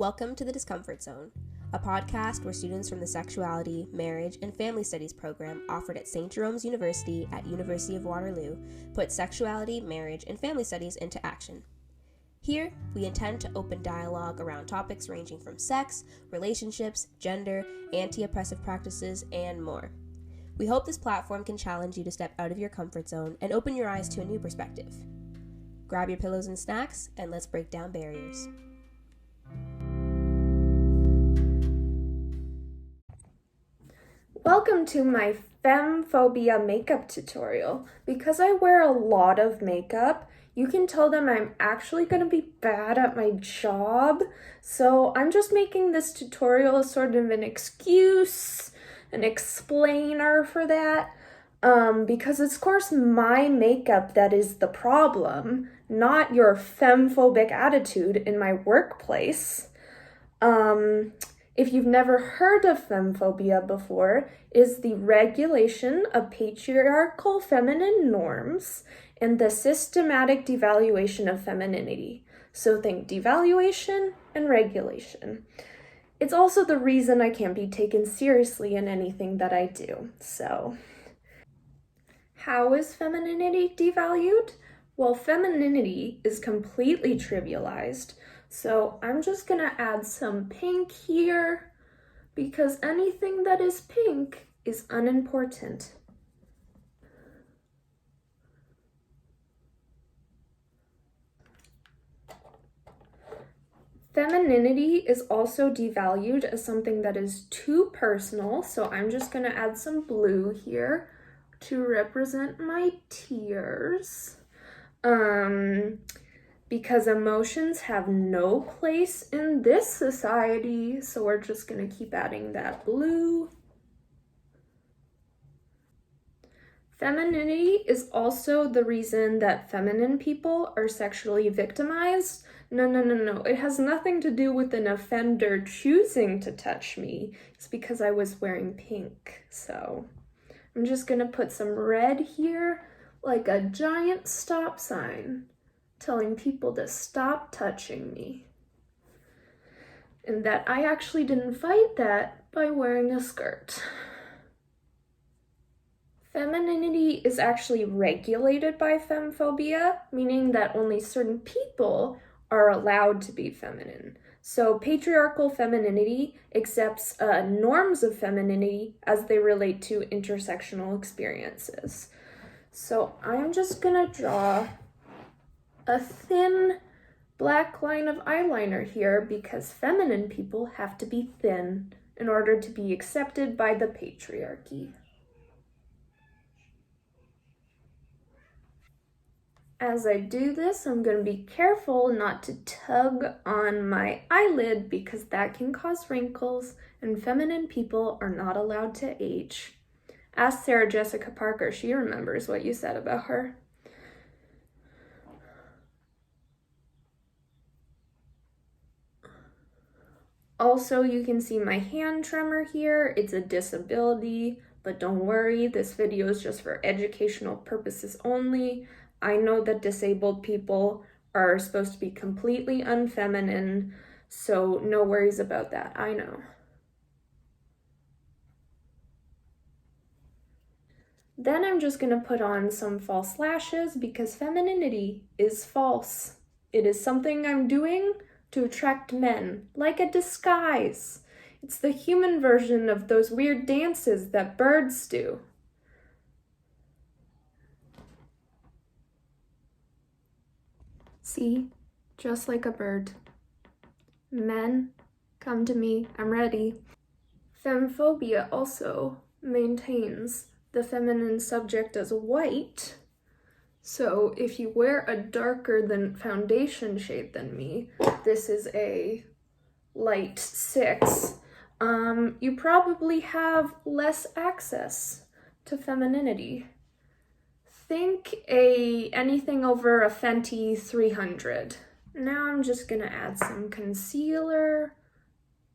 Welcome to The Discomfort Zone, a podcast where students from the Sexuality, Marriage, and Family Studies program offered at St. Jerome's University at University of Waterloo put sexuality, marriage, and family studies into action. Here, we intend to open dialogue around topics ranging from sex, relationships, gender, anti-oppressive practices, and more. We hope this platform can challenge you to step out of your comfort zone and open your eyes to a new perspective. Grab your pillows and snacks, and let's break down barriers. Welcome to my Femmephobia makeup tutorial. Because I wear a lot of makeup, you can tell them I'm actually going to be bad at my job. So I'm just making this tutorial as sort of an excuse, an explainer for that. Because it's of course my makeup that is the problem, not your femmephobic attitude in my workplace. If you've never heard of femmephobia before, is the regulation of patriarchal feminine norms and the systematic devaluation of femininity. So think devaluation and regulation. It's also the reason I can't be taken seriously in anything that I do. So, how is femininity devalued? Well, femininity is completely trivialized. So I'm just gonna add some pink here because anything that is pink is unimportant. Femininity is also devalued as something that is too personal, so I'm just gonna add some blue here to represent my tears. Because emotions have no place in this society, so we're just gonna keep adding that blue. Femininity is also the reason that feminine people are sexually victimized. No. It has nothing to do with an offender choosing to touch me. It's because I was wearing pink. So I'm just gonna put some red here, like a giant stop sign, telling people to stop touching me. And that I actually didn't fight that by wearing a skirt. Femininity is actually regulated by femmephobia, meaning that only certain people are allowed to be feminine. So patriarchal femininity accepts norms of femininity as they relate to intersectional experiences. So I'm just gonna draw a thin black line of eyeliner here because feminine people have to be thin in order to be accepted by the patriarchy. As I do this, I'm going to be careful not to tug on my eyelid because that can cause wrinkles and feminine people are not allowed to age. Ask Sarah Jessica Parker, she remembers what you said about her. Also, you can see my hand tremor here. It's a disability, but don't worry, this video is just for educational purposes only. I know that disabled people are supposed to be completely unfeminine, so no worries about that, I know. Then I'm just gonna put on some false lashes because femininity is false. It is something I'm doing to attract men, like a disguise. It's the human version of those weird dances that birds do. See, just like a bird. Men, come to me, I'm ready. Femmephobia also maintains the feminine subject as white. So if you wear a darker than foundation shade than me, this is a light 6, you probably have less access to femininity. Think anything over a Fenty 300. Now I'm just gonna add some concealer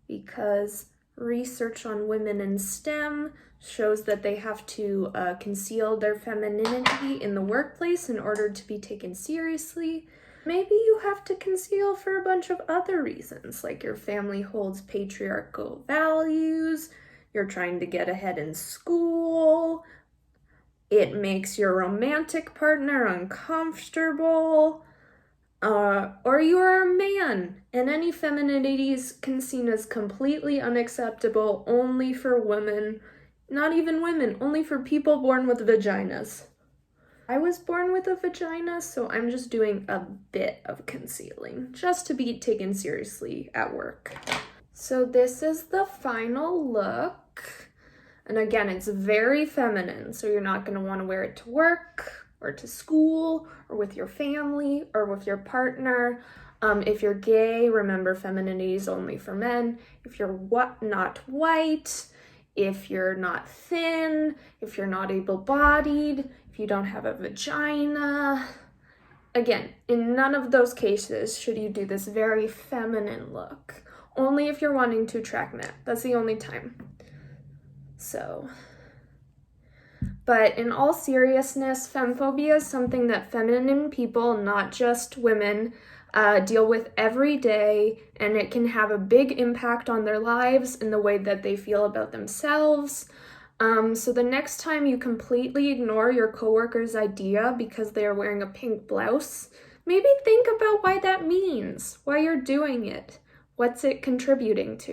because research on women in STEM shows that they have to conceal their femininity in the workplace in order to be taken seriously. Maybe you have to conceal for a bunch of other reasons, like your family holds patriarchal values, you're trying to get ahead in school, it makes your romantic partner uncomfortable, or you are a man, and any femininities can seen as completely unacceptable only for women, not even women, only for people born with vaginas. I was born with a vagina, so I'm just doing a bit of concealing, just to be taken seriously at work. So this is the final look. And again, it's very feminine, so you're not going to want to wear it to work or to school or with your family or with your partner. If you're gay, remember femininity is only for men. If you're not white, if you're not thin, if you're not able-bodied, if you don't have a vagina. Again, in none of those cases should you do this very feminine look. Only if you're wanting to attract men. That's the only time. So, but in all seriousness, femmephobia is something that feminine people, not just women, deal with every day, and it can have a big impact on their lives and the way that they feel about themselves. So the next time you completely ignore your coworker's idea because they are wearing a pink blouse, maybe think about why that means, why you're doing it, what's it contributing to.